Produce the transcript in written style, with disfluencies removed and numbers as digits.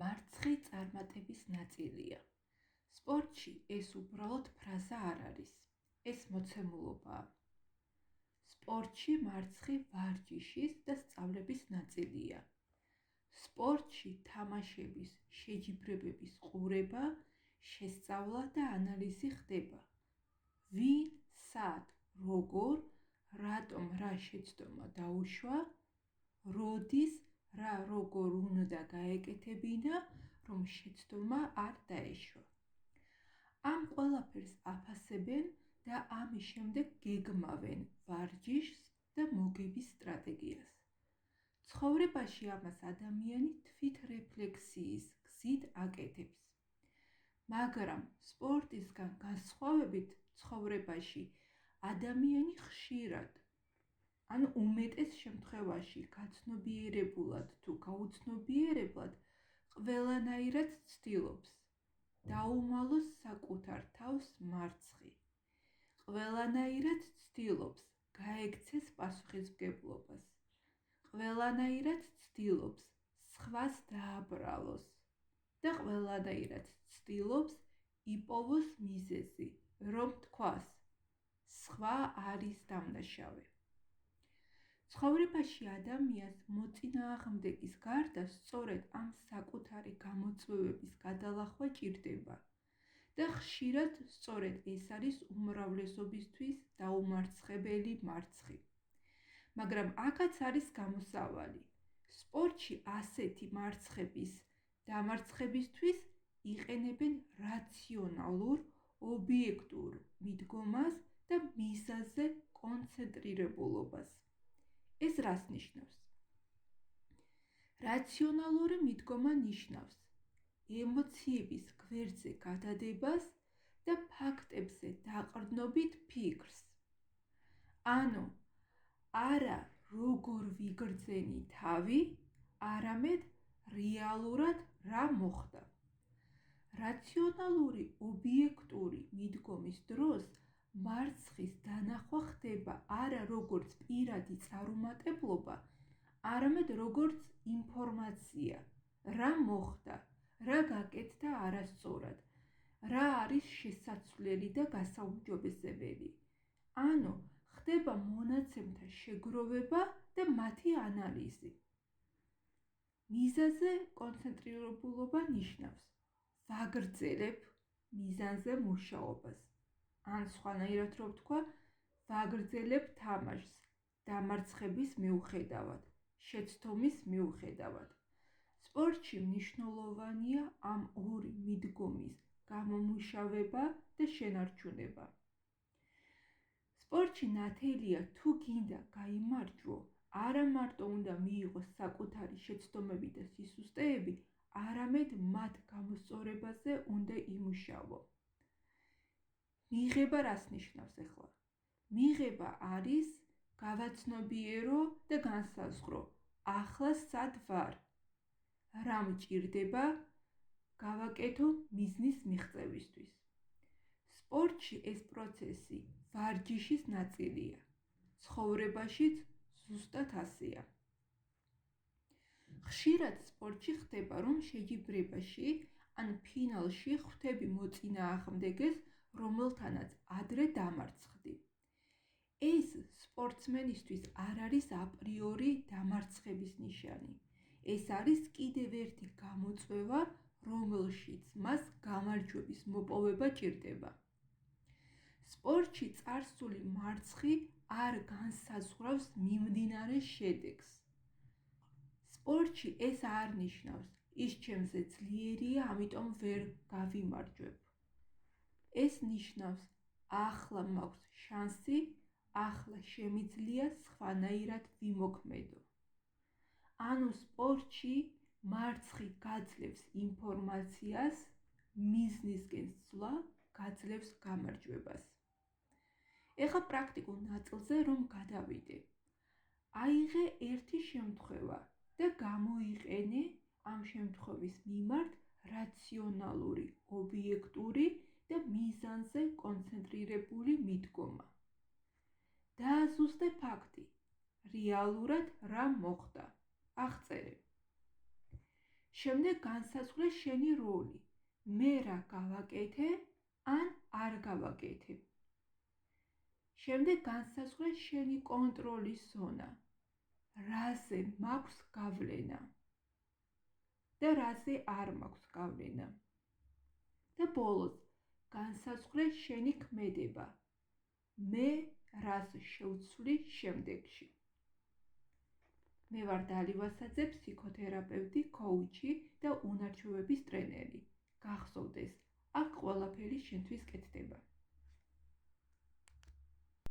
მარცხი წარმატების ნაწილია. სპორტში ეს უბრალოდ ფრაზა არ არის. ეს მოცემულობაა. სპორტში მარცხი ვარჯიშის და სწავლების ნაწილია. სპორტში თამაშების, შეჯიბრებების ყურება, შესწავლა და ანალიზი ხდება. ვინ, სად, როგორ, რატომ რა შეცდომა დაუშვა, როდის, რა როგორ უნდა გაეკეთებინა, რომ შეცდომა არ დაეშვა. ამ ყველაფერს აფასებენ და ამის შემდეგ გეგმავენ ვარჯიშს და მოგების სტრატეგიას. ცხოვრებაში ამას ადამიანი თვითრეფლექსიის გზით აკეთებს. მაგრამ სპორტისგან განსხვავებით ცხოვრებაში ადამიანი ხშირად, ან უმეტეს შემთხვევაში გაცნობიერებულად თუ გაუცნობიერებლად ყველანაირად ცდილობს დაუმალოს საკუთარ თავს მარცხი. ყველანაირად ცდილობს გაექცეს პასუხისმგებლობას. ყველანაირად ცდილობს სხვას დააბრალოს და ყველანაირად ცდილობს იპოვოს მიზეზი, რომ თქვას, სხვა არის დამნაშავე. ცხოვრებაში ადამიანს მოწინააღმდეგის გარდა სწორედ ამ საკუთარი გამოწვევების გადალახვა ჭირდება და ხშირად სწორედ ეს არის უმრავლესობისთვის დაუმარცხებელი მარცხი. მაგრამ აქაც არის გამოსავალი. სპორტში ასეთი მარცხების დამარცხებისთვის იყენებენ რაციონალურ, ობიექტურ მიდგომას და მიზანზე კონცენტრირებულობას. ეს რას ნიშნავს? რაციონალური მიდგომა ნიშნავს ემოციების გვერდზე გადადებას და ფაქტებზე დაყრდნობით ფიქრს. ანუ არა როგორ ვიგრძენი თავი, არამედ რეალურად რა მოხდა. რაციონალური ობიექტური მიდგომის დროს მარცხის დანახვა ხდება არა როგორც პირადი წარუმატებლობა, არამედ როგორც ინფორმაცია, რა მოხდა, რა გაკეთდა არასწორად, რა არის შესაცვლელი და გასაუმჯობესებელი. ანუ ხდება მონაცემთა შეგროვება და მათი ანალიზი. მიზანზე კონცენტრირებულობა ნიშნავს ვაგრძელებ მიზანზე მუშაობას. ან სხვანაირად რო ვთქვა, ვაგრძელებ თამაშს დამარცხების მიუხედავად, შეცდომის მიუხედავად. სპორტში მნიშვნელოვანია ამ ორი მიდგომის გამომუშავება და შენარჩუნება. სპორტში ნათელია თუ გინდა გაიმარჯვო, არა მარტო უნდა მიიღოს საკუთარი შეცდომები და სისუსტეები, არამედ მათ გამოსწორებაზე უნდა იმუშავო. მიღება რას ნიშნავს ახლა? მიღება არის გავაცნობიერო და განსაზღვრო, ახლა სად ვარ, რა მჭირდება გავაკეთო მიზნის მიღწევისთვის. სპორტში ეს პროცესი ვარჯიშის ნაწილია. ცხოვრებაშიც ზუსტად ასეა. ხშირად სპორტში ხდება, რომ შეჯიბრებაში ან ფინალში ხვდები მოწინააღმდეგეს, რომელთანაც ადრე დამარცხდი. ეს სპორტსმენისთვის არ არის აპრიორი დამარცხების ნიშანი. ეს არის კიდევ ერთი გამოწვევა, რომელშიც მას გამარჯვების მოპოვება ჭირდება. სპორტში წარსული მარცხი არ განსაზღვრავს მიმდინარე შედეგს. სპორტში ეს არ ნიშნავს, ის ჩემზე ძლიერია, ამიტომ ვერ გავიმარჯვებ. ეს ნიშნავს, ახლა მაქვს შანსი, ახლა შემიძლია სხვანაირად ვიმოქმედო. ანუ სპორტში მარცხი გაძლევს ინფორმაციას, მიზნისკენ სვლა გაძლევს გამარჯვებას. ეხლა პრაქტიკულ ნაწილზე რომ გადავიდე. აიღე ერთი შემთხვევა და გამოიყენე ამ შემთხვევის მიმართ რაციონალური, ობიექტური და მიზანზე კონცენტრირებული მიდგომა. დააზუსტე ფაქტი, რეალურად რა მოხდა. აღწერე. შემდეგ განსაზღვრე შენი როლი. მე რა გავაკეთე ან არ გავაკეთე. შემდეგ განსაზღვრე შენი კონტროლის ზონა. რაზე მაქვს გავლენა და რაზე არ მაქვს გავლენა. და ბოლოს განსაზღვრე შენი ქმედება. მე რას შევცვლი შემდეგში. მე ვარ დალი ვასაძე, ფსიქოთერაპევტი, კოუჩი და უნარჩვევების ტრენერი. გახსოვდეს, აქ ყველაფერი შენთვის კეთდება.